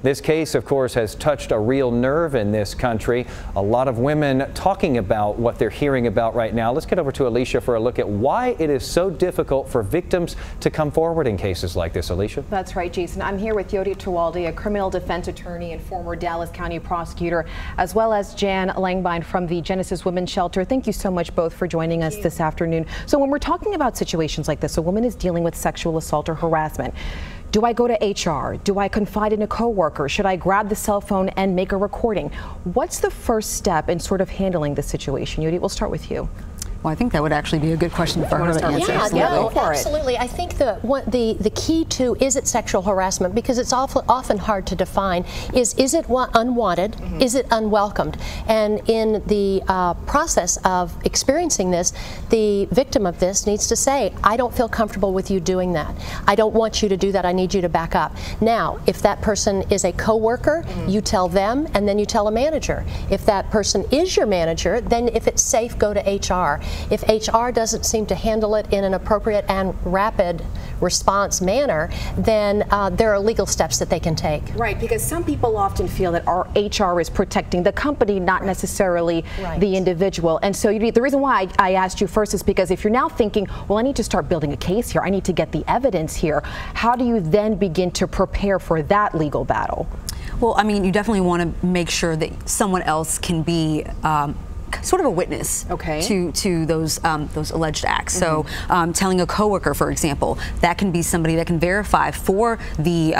This case, of course, has touched a real nerve in this country. A lot of women talking about what they're hearing about right now. Let's get over to Alicia for a look at why it is so difficult for victims to come forward in cases like this. Alicia? That's right, Jason. I'm here with Yodi Tawaldi, a criminal defense attorney and former Dallas County prosecutor, as well as Jan Langbein from the Genesis Women's Shelter. Thank you so much both for joining us this afternoon. So when we're talking about situations like this, a woman is dealing with sexual assault or harassment. Do I go to HR? Do I confide in a coworker? Should I grab the cell phone and make a recording? What's the first step in sort of handling the situation? Yodi, we'll start with you. Well, I think that would actually be a good question for her to answer. Absolutely. I think the key to is it sexual harassment, because it's often hard to define, is it unwanted, is it unwelcomed? And in the process of experiencing this, the victim of this needs to say, I don't feel comfortable with you doing that. I don't want you to do that. I need you to back up. Now, if that person is a coworker, you tell them, and then you tell a manager. If that person is your manager, then if it's safe, go to HR. If HR doesn't seem to handle it in an appropriate and rapid response manner, then there are legal steps that they can take. Right, because some people often feel that our HR is protecting the company, not necessarily the individual. And so the reason why I asked you first is because if you're now thinking, well, I need to start building a case here, I need to get the evidence here, how do you then begin to prepare for that legal battle? Well, I mean, you definitely want to make sure that someone else can be sort of a witness to those alleged acts. So telling a coworker, for example, that can be somebody that can verify for the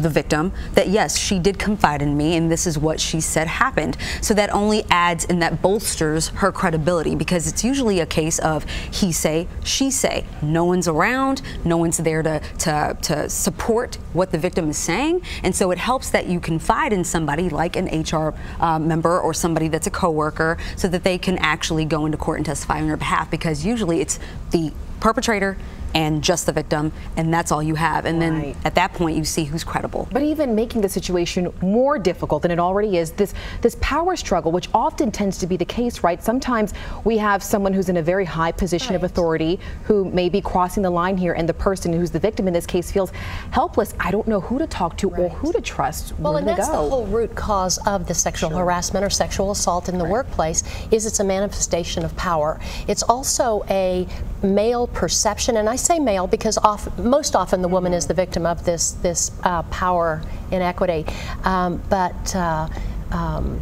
victim that yes, she did confide in me and this is what she said happened. So that only adds and that bolsters her credibility, because it's usually a case of he say, she say. No one's around, no one's there to support what the victim is saying, and so it helps that you confide in somebody like an HR member or somebody that's a coworker, so that they can actually go into court and testify on your behalf, because usually it's the perpetrator and just the victim, and that's all you have. And then at that point you see who's credible. But even making the situation more difficult than it already is, this power struggle, which often tends to be the case, right? Sometimes we have someone who's in a very high position of authority who may be crossing the line here, and the person who's the victim in this case feels helpless. I don't know who to talk to or who to trust. Well, and that's the whole root cause of the sexual harassment or sexual assault in the workplace, is it's a manifestation of power. It's also a male perception, and I say male because most often the woman is the victim of this power inequity,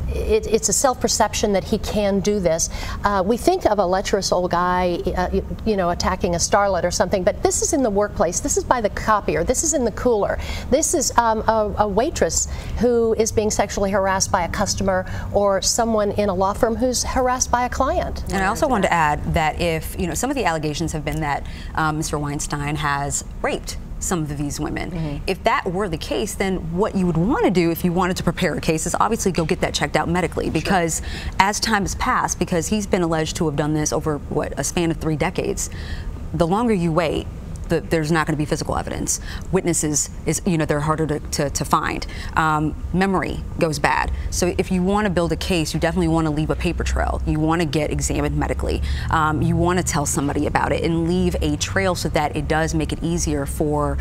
it's a self-perception that he can do this. We think of a lecherous old guy, attacking a starlet or something, but this is in the workplace. This is by the copier. This is in the cooler. This is a waitress who is being sexually harassed by a customer, or someone in a law firm who's harassed by a client. And I also wanted to add that if, some of the allegations have been that Mr. Weinstein has raped some of these women. If that were the case, then what you would want to do if you wanted to prepare a case is obviously go get that checked out medically, because as time has passed, because he's been alleged to have done this over, a span of 3 decades, the longer you wait, there's not going to be physical evidence. Witnesses they're harder to find. Memory goes bad. So if you want to build a case, you definitely want to leave a paper trail. You want to get examined medically. You want to tell somebody about it and leave a trail so that it does make it easier for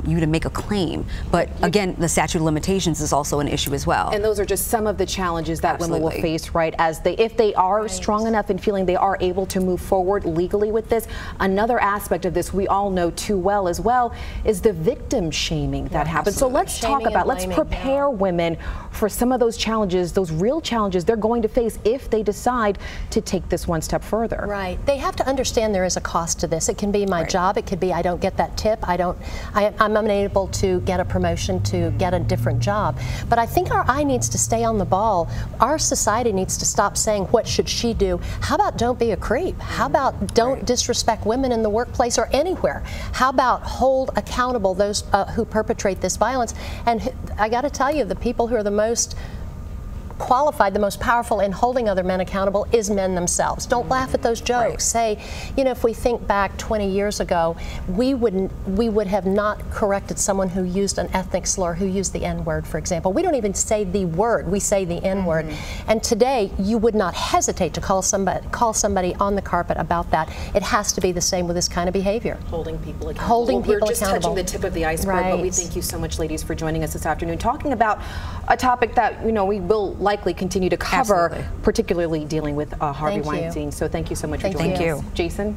you to make a claim. But again, the statute of limitations is also an issue as well. And those are just some of the challenges that women will face, right? If they are strong enough and feeling they are able to move forward legally with this. Another aspect of this we all know too well as well is the victim shaming that happens. So let's talk about, let's prepare women for some of those challenges, those real challenges they're going to face if they decide to take this one step further. Right. They have to understand there is a cost to this. It can be my job. It could be I don't get that tip. I'm unable to get a promotion, to get a different job. But I think our eye needs to stay on the ball. Our society needs to stop saying, what should she do? How about don't be a creep? How about don't disrespect women in the workplace or anywhere? How about hold accountable those who perpetrate this violence? And I got to tell you, the people who are the most qualified, the most powerful in holding other men accountable is men themselves. Don't laugh at those jokes. Right. Say, you know, if we think back 20 years ago, we would have not corrected someone who used an ethnic slur, who used the N-word, for example. We don't even say the word, we say the N-word. And today, you would not hesitate to call somebody on the carpet about that. It has to be the same with this kind of behavior. Holding people accountable. Holding people We're just accountable. touching the tip of the iceberg, right. But we thank you so much, ladies, for joining us this afternoon, talking about a topic that, you know, we will likely continue to cover, particularly dealing with Harvey Weinstein. So thank you so much for joining us. Jason?